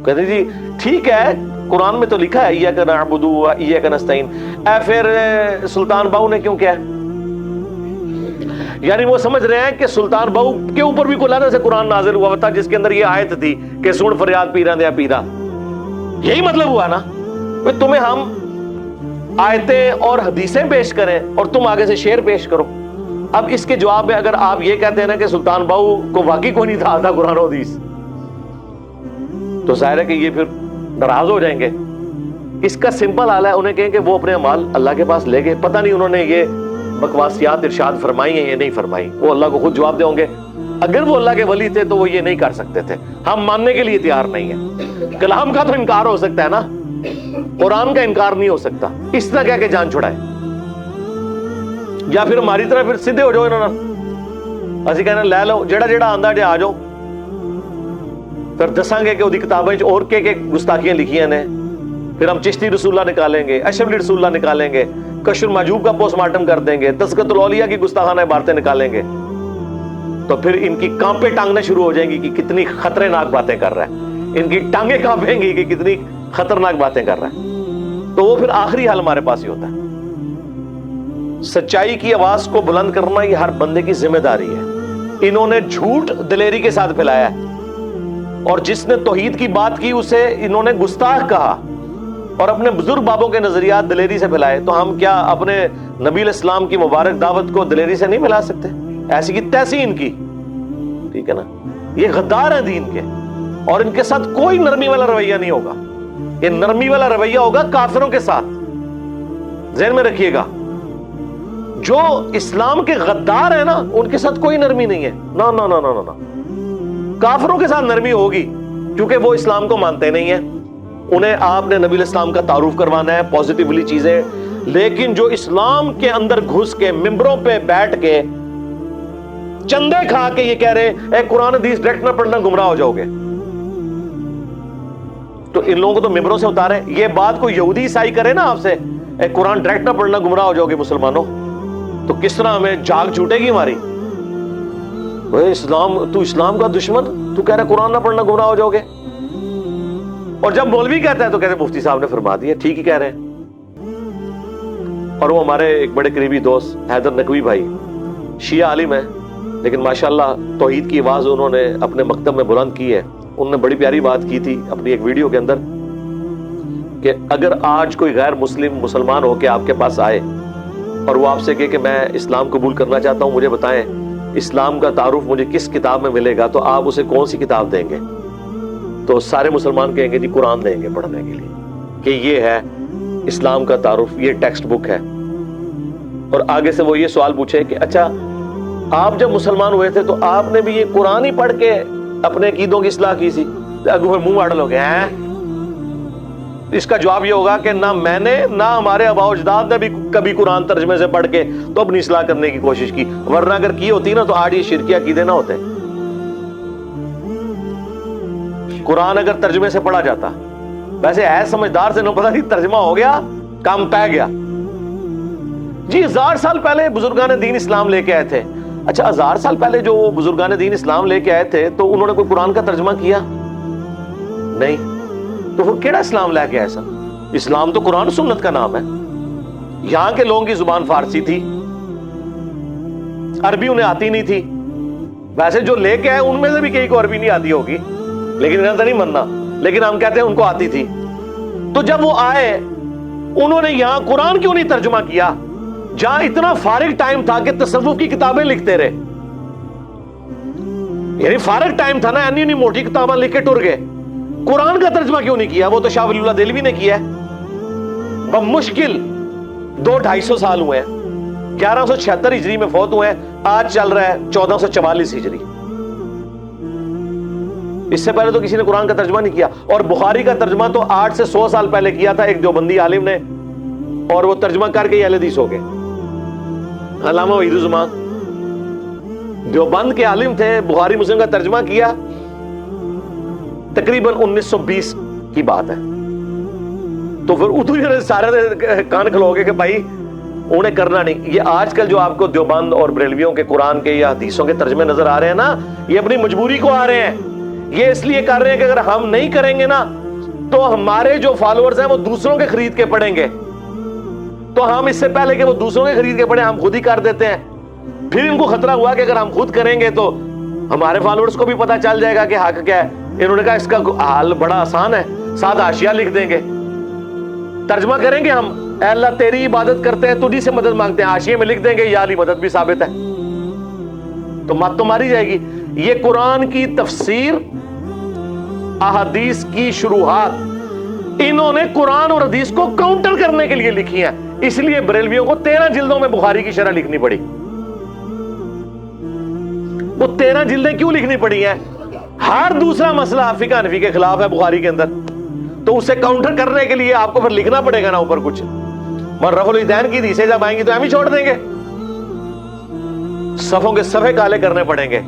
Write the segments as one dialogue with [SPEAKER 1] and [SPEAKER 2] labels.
[SPEAKER 1] کہتے جی ٹھیک ہے قرآن میں تو لکھا ہے ایاک نعبد و ایاک نستعین، پھر سلطان باؤ نے کیوں کیا؟ یعنی وہ سمجھ رہے ہیں کہ سلطان باؤ کے اوپر بھی کوئی سے قرآن نازل ہوا تھا جس کے اندر یہ آیت تھی کہ سن فریاد پیرا دیا پیرا، یہی مطلب ہوا نا؟ تمہیں ہم آیتیں اور حدیثیں پیش کریں اور تم آگے سے شعر پیش کرو۔ اب اس کے جواب میں اگر آپ یہ کہتے ہیں نا کہ سلطان باؤ کو واقعی کوئی نہیں تھا آتا قرآن و حدیث، تو ظاہر ہے کہ یہ پھر ناراض ہو جائیں گے۔ اس کا سمپل حال ہے، انہیں کہیں کہ وہ اپنے اعمال اللہ کے پاس لے گئے، پتہ نہیں انہوں نے یہ بکواسیات ارشاد فرمائی ہیں یا نہیں فرمائی، وہ اللہ کو خود جواب دیں گے۔ اگر وہ اللہ کے ولی تھے تو وہ یہ نہیں کر سکتے تھے، ہم ماننے کے لیے تیار نہیں ہیں۔ کلام کا تو انکار ہو سکتا ہے نا، قرآن کا انکار نہیں ہو سکتا۔ اس طرح کہہ کے جان چھڑائے، یا پھر ہماری طرح پھر سیدھے ہو جاؤ انہوں نے، اسی کہنا لے لو جڑا جڑا آندا جے آ جاؤ، پھر دساں گے کہ وہ کتابیں اور کے گستاخیاں لکھیاں نے، پھر ہم چشتی رسول اللہ نکالیں گے، اشرفی رسول اللہ نکالیں گے، کشف المحجوب کا پوسٹ مارٹم کر دیں گے، تذکرۃ الاولیاء کی گستاخانہ عبارتیں نکالیں گے، تو پھر ان کی کانپیں ٹانگنے شروع ہو جائیں گی کہ کتنی خطرناک باتیں کر رہا ہے، ان کی ٹانگیں کانپیں گی کہ کتنی خطرناک باتیں کر رہا ہے۔ تو وہ پھر آخری حل ہمارے پاس ہی ہوتا ہے۔ سچائی کی آواز کو بلند کرنا یہ ہر بندے کی ذمہ داری ہے۔ انہوں نے جھوٹ دلیری کے ساتھ پھیلایا ہے، اور جس نے توحید کی بات کی اسے انہوں نے گستاخ کہا، اور اپنے بزرگ بابوں کے نظریات دلیری سے پھیلائے۔ تو ہم کیا اپنے نبی علیہ السلام کی مبارک دعوت کو دلیری سے نہیں پھیلا سکتے؟ ایسی کی تیسی ان کی، ٹھیک ہے نا؟ یہ غدار ہیں دین کے، اور ان کے ساتھ کوئی نرمی والا رویہ نہیں ہوگا۔ یہ نرمی والا رویہ ہوگا کافروں کے ساتھ، ذہن میں رکھیے گا۔ جو اسلام کے غدار ہیں نا ان کے ساتھ کوئی نرمی نہیں ہے، نا نا نا نا نا۔ کافروں کے ساتھ نرمی ہوگی کیونکہ وہ اسلام کو مانتے نہیں ہیں، انہیں آپ نے نبی علیہ السلام کا تعارف کروانا ہے، پازیٹیولی چیزیں، لیکن جو اسلام کے اندر گھس کے ممبروں پہ بیٹھ کے چندے کھا کے یہ کہہ رہے اے قرآن حدیث ڈائریکٹ نہ پڑھنا گمراہ ہو جاؤ گے، تو ان لوگوں کو تو ممبروں سے اتارے۔ یہ بات کوئی یہودی عیسائی کرے نا آپ سے اے قرآن ڈائریکٹ نہ پڑھنا گمراہ ہو جاؤ گے مسلمانوں، تو کس طرح ہمیں جاگ چھوٹے گی ہماری؟ اسلام، تو اسلام کا دشمن، تو کہہ رہے قرآن نہ پڑھنا گمراہ ہو جاؤ گے۔ اور جب مولوی کہتا ہے تو کہتے ہیں مفتی صاحب نے فرما دیا، ٹھیک ہی کہہ رہے ہیں۔ اور وہ ہمارے ایک بڑے قریبی دوست حیدر نقوی بھائی شیعہ عالم ہیں، لیکن ماشاءاللہ توحید کی آواز انہوں نے اپنے مکتب میں بلند کی ہے۔ انہوں نے بڑی پیاری بات کی تھی اپنی ایک ویڈیو کے اندر کہ اگر آج کوئی غیر مسلمان ہو کے آپ کے پاس آئے اور وہ آپ سے کہے کہ میں اسلام قبول کرنا چاہتا ہوں، مجھے بتائیں اسلام کا تعارف مجھے کس کتاب میں ملے گا، تو آپ اسے کون سی کتاب دیں گے؟ تو سارے مسلمان کہیں گے جی قرآن دیں گے پڑھنے کے لیے، کہ یہ ہے اسلام کا تعارف، یہ ٹیکسٹ بک ہے۔ اور آگے سے وہ یہ سوال پوچھے کہ اچھا آپ جب مسلمان ہوئے تھے تو آپ نے بھی یہ قرآن ہی پڑھ کے اپنے عقیدوں کی اصلاح کی سی؟ اگو منہ اڑ لو گے ہیں؟ اس کا جواب یہ ہوگا کہ نہ میں نے نہ ہمارے آباء و اجداد نے بھی کبھی قرآن ترجمے سے پڑھ کے تو اپنی اصلاح کرنے کی کوشش کی، ورنہ اگر کی ہوتی نا تو آج یہ شرکی عقیدے نہ ہوتے۔ قرآن اگر ترجمے سے پڑھا جاتا، ویسے ہے سمجھدار سے نو پتہ نہیں ترجمہ ہو گیا کام پہ گیا جی۔ 1000 سال پہلے بزرگان دین اسلام لے کے آئے تھے۔ اچھا 1000 سال پہلے جو بزرگان دین اسلام لے کے آئے تھے تو انہوں نے کوئی قرآن کا ترجمہ کیا؟ نہیں۔ تو وہ کیڑا اسلام لے کے آئے سن؟ اسلام تو قرآن سنت کا نام ہے۔ یہاں کے لوگوں کی زبان فارسی تھی، عربی انہیں آتی نہیں تھی۔ ویسے جو لے کے آئے ان میں سے بھی کئی کو عربی نہیں آتی ہوگی، لیکن انہیں تو نہیں مننا، لیکن ہم کہتے ہیں ان کو آتی تھی۔ تو جب وہ آئے انہوں نے یہاں قرآن کیوں نہیں ترجمہ کیا جہاں اتنا فارغ ٹائم تھا کہ تصوف کی کتابیں لکھتے رہے؟ یعنی فارغ ٹائم تھا نا، انی موٹی کتابیں لکھ کے ٹر گئے، قرآن کا ترجمہ کیوں نہیں کیا؟ وہ تو شاہ ولی اللہ دہلوی نے کیا ہے، بمشکل 200-250 سال ہوئے ہیں، 1176 ہجری میں فوت ہوئے ہیں، آج چل رہا ہے 1444 ہجری۔ اس سے پہلے تو کسی نے قرآن کا ترجمہ نہیں کیا۔ اور بخاری کا ترجمہ تو 8 سے 100 سال پہلے کیا تھا ایک دیوبندی عالم نے، اور وہ ترجمہ کر کے اہل حدیث ہو گئے۔ علامہ وحید الزمان دیوبند کے عالم تھے، بخاری مسلم کا ترجمہ کیا تقریباً 1920 کی بات ہے۔ تو پھر اردو نے سارے کان کھلو گے کہ بھائی انہیں کرنا نہیں۔ یہ آج کل جو آپ کو دیوبند اور بریلویوں کے قرآن کے یا حدیثوں کے ترجمے نظر آ رہے ہیں نا، یہ اپنی مجبوری کو آ رہے ہیں، یہ اس لیے کر رہے ہیں کہ اگر ہم نہیں کریں گے نا تو ہمارے جو فالوورز ہیں وہ دوسروں کے خرید کے پڑھیں گے، تو ہم اس سے پہلے کہ وہ دوسروں کے خرید کے پڑھیں ہم خود ہی کر دیتے ہیں. پھر ان کو خطرہ ہوا کہ اگر ہم خود کریں گے تو ہمارے فالوورز کو بھی پتا چل جائے گا کہ حق کیا ہے. انہوں نے کہا اس کا حل بڑا آسان ہے، 7 حاشیہ لکھ دیں گے، ترجمہ کریں گے ہم، اے اللہ تیری عبادت کرتے ہیں، تجھی سے مدد مانگتے ہیں، حاشیے میں لکھ دیں گے یا علی مدد بھی ثابت ہے، تو مت تو ماری جائے گی. یہ قرآن کی تفسیر، احادیث کی شروحات انہوں نے قرآن اور حدیث کو کاؤنٹر کرنے کے لیے لکھی ہیں. اس لیے بریلویوں کو 13 جلدوں میں بخاری کی شرح لکھنی پڑی. وہ 13 جلدیں کیوں لکھنی پڑی ہیں؟ ہر دوسرا مسئلہ فقہ حنفی کے خلاف ہے بخاری کے اندر، تو اسے کاؤنٹر کرنے کے لیے آپ کو پھر لکھنا پڑے گا نا اوپر کچھ. مگر رفع الیدین کی حدیثیں جب آئیں گی تو ہم ہی چھوڑ دیں گے، صفوں کے صفحے کالے کرنے پڑیں گے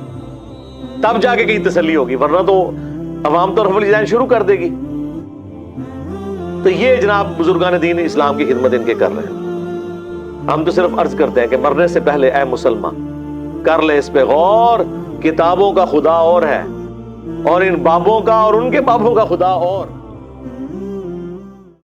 [SPEAKER 1] تب جا کے کہیں تسلی ہوگی، ورنہ تو عوام تو رفع الیدین شروع کر دے گی. تو یہ جناب بزرگان دین اسلام کی خدمت ان کے کر رہے ہیں. ہم تو صرف عرض کرتے ہیں کہ مرنے سے پہلے اے مسلمان کر لے اس پہ غور، کتابوں کا خدا اور ہے اور ان بابوں کا اور ان کے بابوں کا خدا اور.